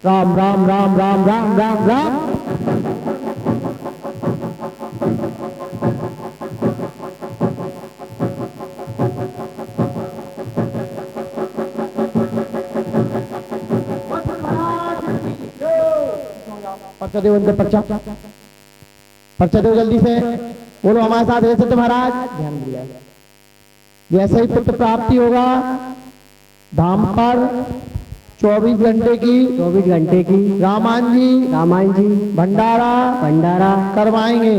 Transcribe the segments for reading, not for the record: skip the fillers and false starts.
राम राम राम राम राम राम राम। पर्चा दो उनके, पर्चा पर्चा दो जल्दी से। बोलो हमारे साथ ऐसे तो महाराज ध्यान दिया। जैसे ही पुत्र प्राप्ति होगा धाम पर 24 घंटे की रामायण जी भंडारा करवाएंगे।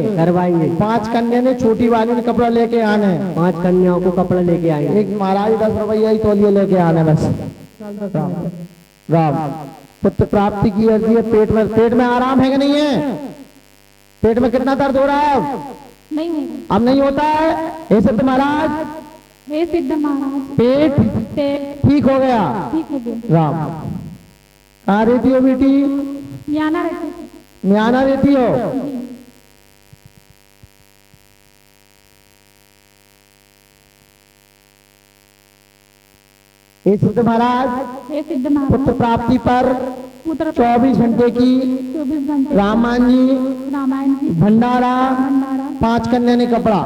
5 कन्या ने छोटी वाली ने कपड़ा लेके आना है। 5 कन्याओं को कपड़ा लेके आएंगे। एक महाराज 10 रुपया ही तौलिए लेके आना है बस। राम पुत्र प्राप्ति की अर्जी है। पेट में आराम है कि नहीं है? पेट में कितना दर्द हो रहा है अब? नहीं, अब नहीं होता है। हे सिद्ध महाराज, हे सिद्ध महाराज, पेट ठीक हो गया। राम कहाँ रहती हो बेटी? म्याना रहती हो। हे सिद्ध महाराज, पुत्र प्राप्ति पर 24 घंटे की रामायण जी भंडारा, 5 कन्या ने कपड़ा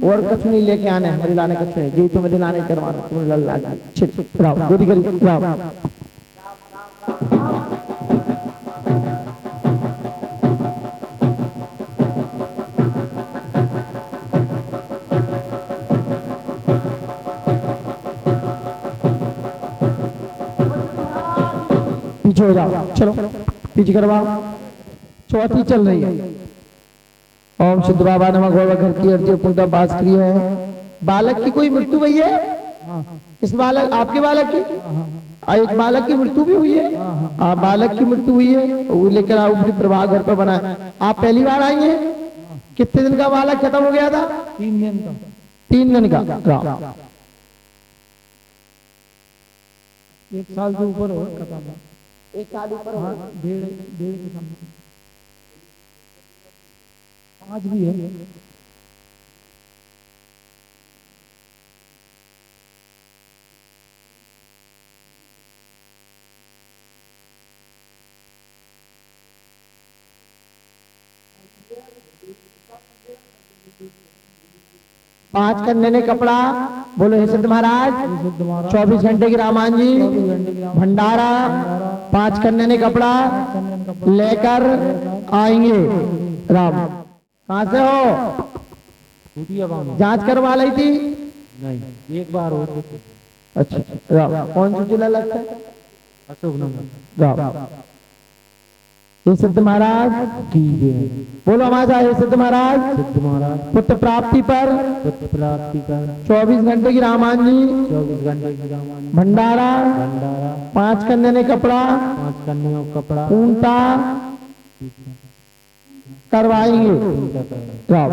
और कुछ नहीं लेके आने, हमारी लाने कुछ नहीं। जो तुम्हें दिलाने करवाना तुम्हें लल्ला राम गोदी करी राम। पीछे हो जाओ, चलो पीछे करवाओ। चौथी चल रही है। ओम सिद्ध बाबा नमः गोवा घर की अर्जी पूर्ण बात की है। बालक की कोई मृत्यु हुई है? इस बालक आपके बालक की एक बालक की मृत्यु भी हुई है। बालक की मृत्यु हुई है, वो लेकर आओ ऊपरी प्रवाह घर पर बना है। आप पहली बार आई हैं? कितने दिन का बालक खत्म हो गया था? 3 दिन का। 3 दिन का। राम 1 साल से ऊपर हो खत्म। 1 साल ऊपर हाँ, डेढ़ के सामने 5 भी है। पांच कन्या ने कपड़ा। बोलो हे सिद्ध महाराज, 24 घंटे की रामायण जी भंडारा, 5 कन्या ने कपड़ा लेकर आएंगे। राम कहाँ से हो? जांच करवा ली थी? नहीं, 1 बार हो। अच्छा राम कौन सा जिला लगता है? अशोकनगर। राम हे सिद्ध महाराज की जय। बोलो हमारे साथ हे सिद्ध महाराज, पुत्र प्राप्ति पर 24 घंटे की रामायण जी 24 घंटे की रामायण भंडारा, 5 कन्या ने कपड़ा 5 कन्याओं का कपड़ा पूर्णता करवाएंगे। राम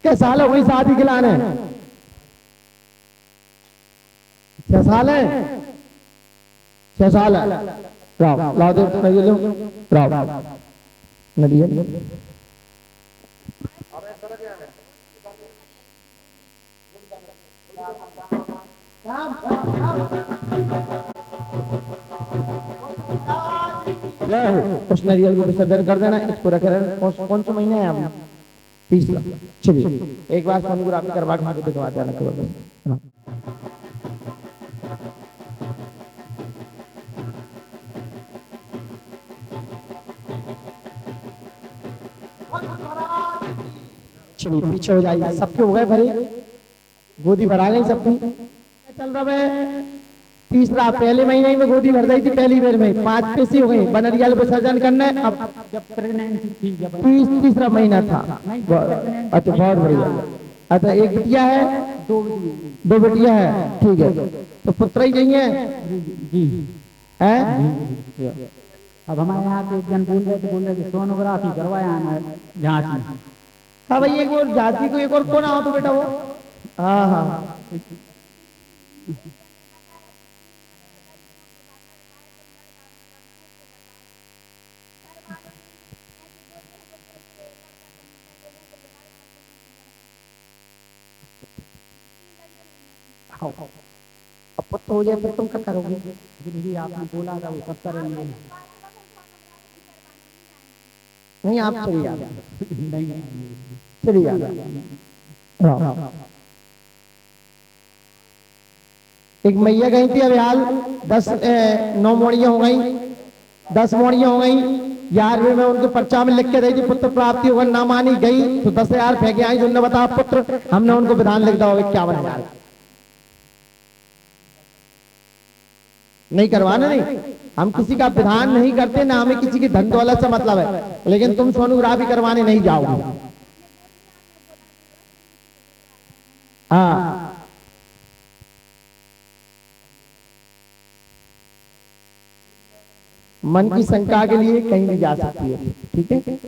क्या साल हो गई शादी के लाने? 6 साल है। 6 साल है। राम लाओ दे राम नदिया उस नारियल को विसर्जन कर देना। इसको रखे रहना। कौन सा महीना है आप? 30। चलिए एक बार सोनोग्राफी करवा के दिखवा देना। चलिए पीछे हो जाइए। सबके हो गए भरे? गोदी भरा गई सबकी? चल रहा है तीसरा। पहले महीने में गोदी भर गई थी पहली बार में। 5 पेशी हो गई। बनरियाल विसर्जन करना है। अब जब प्रेगनेंसी थी, जब तीसरा महीना था। अच्छा बहुत बढ़िया। अच्छा एक बिटिया है? 2 बिटिया है। ठीक है तो पुत्र ही नहीं है जी है? अब हमारे यहाँ के एक जन बोल रहे थे सोनोग्राफी करवाया है जांच में। हाँ भाई एक और जाति को एक और कौन आओ तो बेटा वो। हाँ हाँ अब पुत्र हो जाए तो तुम क्या करोगे? जिंदगी आपने बोला था वो सब करेंगे। नहीं आप चलिए आगे, नहीं, चलिए आगे। हाँ। एक मैया गई थी अबयाल, 9 मोड़ियां हो गई, 10 मोड़ियां हो गई। 11वें में उनके पर्चा में लिख के रही थी पुत्र प्राप्ति होगा, ना मानी गई तो 10,000 फेंके आई। उन्होंने बताया पुत्र, हमने उनको विधान लिख दिया 51,000। नहीं करवाना, नहीं, हम किसी का विधान नहीं करते, ना हमें किसी की धन दौलत से मतलब है, लेकिन तुम सोनोग्राफी करवाने नहीं जाओगे। हाँ, मन की शंका के लिए कहीं भी जा सकती है, ठीक है।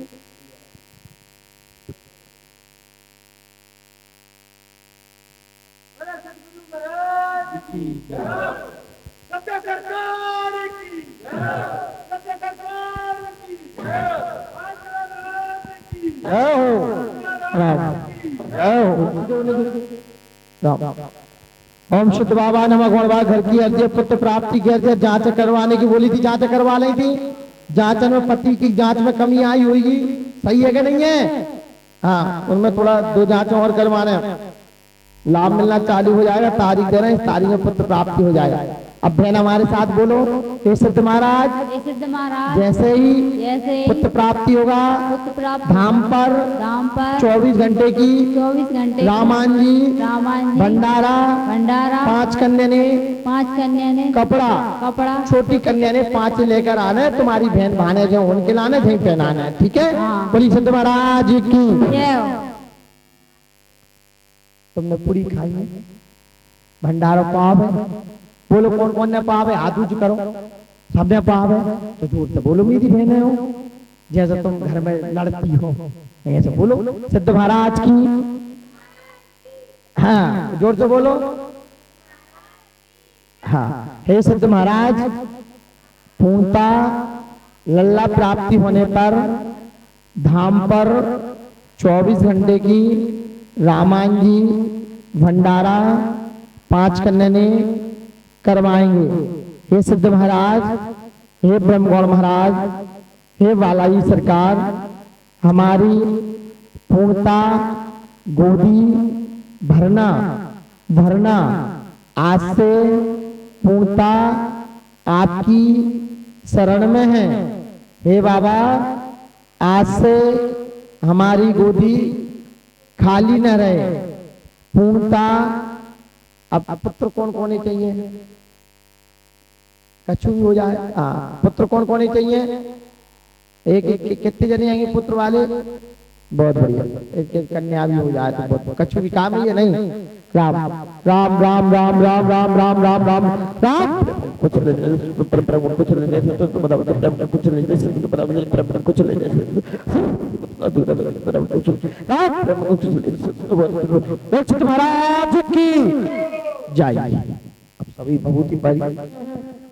ओम शुद्ध बाबा नमः गुणवा घर की अर्जी पुत्र प्राप्ति की अर्जी जांच करवाने की बोली थी, जांच करवा ली थी। जांच में पति की जांच में कमी आई होगी, सही है कि नहीं है? हाँ, उनमें थोड़ा 2 जांच और करवाने, लाभ मिलना चालू हो जाएगा। तारीख दे रहे हैं, इस तारीख में पुत्र प्राप्ति हो जाएगा। अब बहन हमारे साथ बोलो, हे सिद्ध महाराज, जैसे ही पुत्र प्राप्ति होगा धाम पर 24 घंटे की रामान जी भंडारा 5 कन्या ने कपड़ा छोटी कन्या ने 5 लेकर आना है। तुम्हारी बहन भाने जो उनके लाने थे पहनाना है, ठीक है। बोली सिद्ध महाराज की। तुमने पूरी खाई है, भंडारा पाव है, बोलो कौन कौन ने पाव है, हाथ ऊंच करो। सबने पाव है तो जोर से बोलो मेरी बहनें हो, जैसे तुम घर में लड़ती हो ऐसे बोलो सिद्ध महाराज की। हाँ, जोर से बोलो। हाँ, हे सिद्ध महाराज, पूर्णता लल्ला प्राप्ति होने पर धाम पर 24 घंटे की रामायण जी भंडारा 5 कन्या ने करवाएंगे। हे सिद्ध महाराज, हे ब्रह्मगौड़ महाराज, हे बालाजी सरकार, हमारी पूर्णता गोदी भरना आज से पूर्णता आपकी शरण में है। हे बाबा, आज से हमारी गोदी खाली न रहे, पूर्णता। अब पुत्र कौन कौन चाहिए? कछु भी हो जाए। हाँ, पुत्र कौन कौन चाहिए? एक कितने जने आएंगे पुत्र वाले? बहुत बढ़िया, एक कन्या भी हो जाए तो बहुत, कछु भी काम ही है नहीं। राम राम राम राम राम राम राम राम राम राम कुछ महाराज की जय। अब सभी भभूति पाई।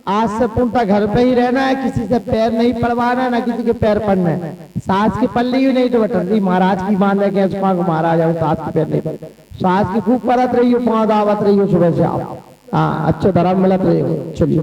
आज से पूर्णतः घर पे ही रहना है, किसी से पैर नहीं पड़वाना है, ना किसी के पैर पड़ना है। सास की पल्ली भी नहीं तो बटन रही, महाराज की मान रहे के महाराज है, सास की पैर नहीं पड़। सास की खूब परत रही हो, पाँव दावत रही हो सुबह से आप। हाँ, अच्छे धर्म मिलत रही हो। चलिए।